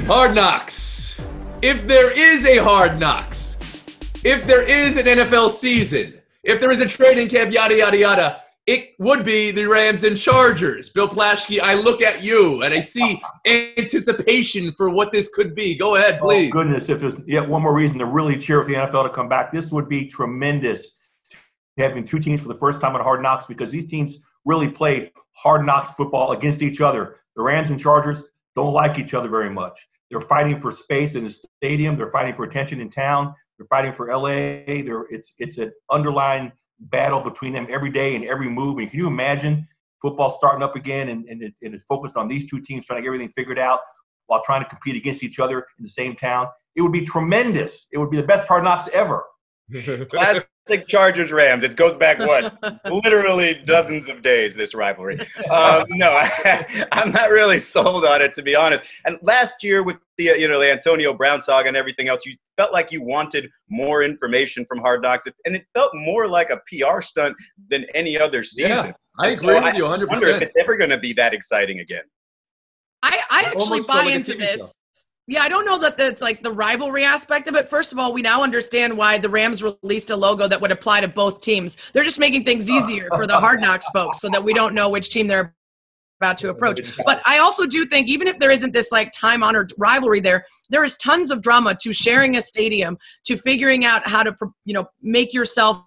Hard Knocks. If there is a Hard Knocks, if there is an NFL season, if there is a training camp, yada, yada, yada, it would be the Rams and Chargers. Bill Plaschke, I look at you and I see anticipation for what this could be. Go ahead, please. Oh, goodness, if there's yet one more reason to really cheer for the NFL to come back, this would be tremendous, having two teams for the first time on Hard Knocks, because these teams really play Hard Knocks football against each other. The Rams and Chargers don't like each other very much. They're fighting for space in the stadium. They're fighting for attention in town. They're fighting for LA. It's an underlying battle between them every day and every move. And can you imagine football starting up again and it's focused on these two teams trying to get everything figured out while trying to compete against each other in the same town? It would be tremendous. It would be the best Hard Knocks ever. Classic Chargers Rams. It goes back literally dozens of days, this rivalry. No, I'm not really sold on it, to be honest. And last year with the the Antonio Brown saga and everything else, you felt like you wanted more information from Hard Knocks, and it felt more like a PR stunt than any other season. Yeah, I agree with you 100%. I wonder if it's ever going to be that exciting again. I actually buy into this. Yeah, I don't know that that's like the rivalry aspect of it. First of all, we now understand why the Rams released a logo that would apply to both teams. They're just making things easier for the Hard Knocks folks so that we don't know which team they're about to approach. But I also do think even if there isn't this like time-honored rivalry there is tons of drama to sharing a stadium, to figuring out how to, make yourself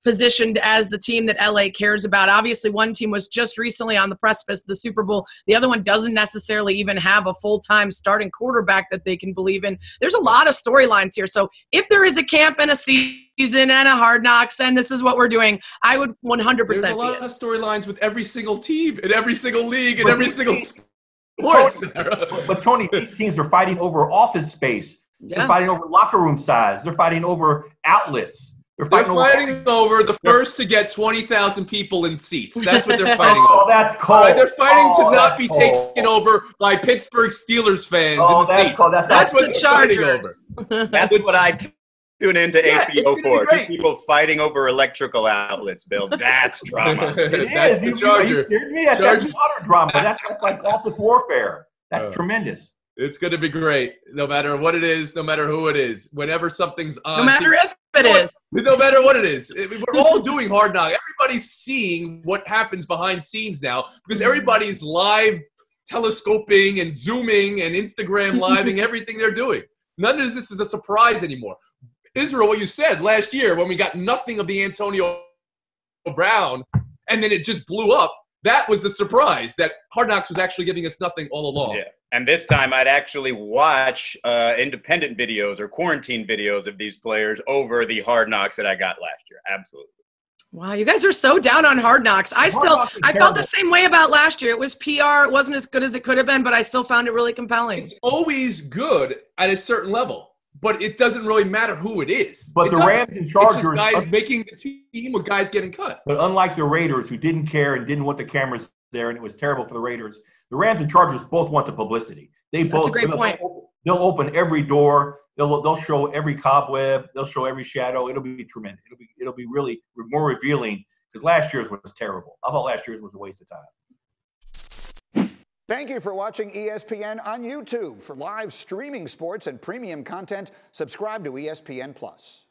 positioned as the team that LA cares about. Obviously, one team was just recently on the precipice of the Super Bowl. The other one doesn't necessarily even have a full-time starting quarterback that they can believe in. There's a lot of storylines here. So if there is a camp and a season and a Hard Knocks and this is what we're doing, I would 100% There's a lot of storylines with every single team in every single league and every single sport. But Tony, these teams are fighting over office space. They're fighting over locker room size. They're fighting over outlets. They're fighting over the first to get 20,000 people in seats. That's what they're fighting over. Oh, that's cold. Right? They're fighting to not be taken over by Pittsburgh Steelers fans in the seats. That's what they're fighting over. That's what I tune into HBO for. Two people fighting over electrical outlets, Bill. That's drama. That's the Charger. That's water drama. That's like office warfare. That's tremendous. It's going to be great, no matter what it is, no matter who it is, whenever something's on. No matter if it is. No matter what it is. We're all doing Hard Knock. Everybody's seeing what happens behind scenes now because everybody's live telescoping and zooming and Instagram living everything they're doing. None of this is a surprise anymore. Israel, what you said last year when we got nothing of the Antonio Brown and then it just blew up, that was the surprise, that Hard Knocks was actually giving us nothing all along. Yeah. And this time I'd actually watch independent videos or quarantine videos of these players over the Hard Knocks that I got last year. Absolutely. Wow, you guys are so down on Hard Knocks. I felt the same way about last year. It was PR. It wasn't as good as it could have been, but I still found it really compelling. It's always good at a certain level, but it doesn't really matter who it is. But the Rams and Chargers, it's just guys making the team or guys getting cut. But unlike the Raiders, who didn't care and didn't want the cameras there, and it was terrible for the Raiders, the Rams and Chargers both want the publicity. That's a great point. They'll open every door. They'll show every cobweb. They'll show every shadow. It'll be tremendous. It'll be really more revealing because last year's was terrible. I thought last year's was a waste of time. Thank you for watching ESPN on YouTube. For live streaming sports and premium content, subscribe to ESPN+.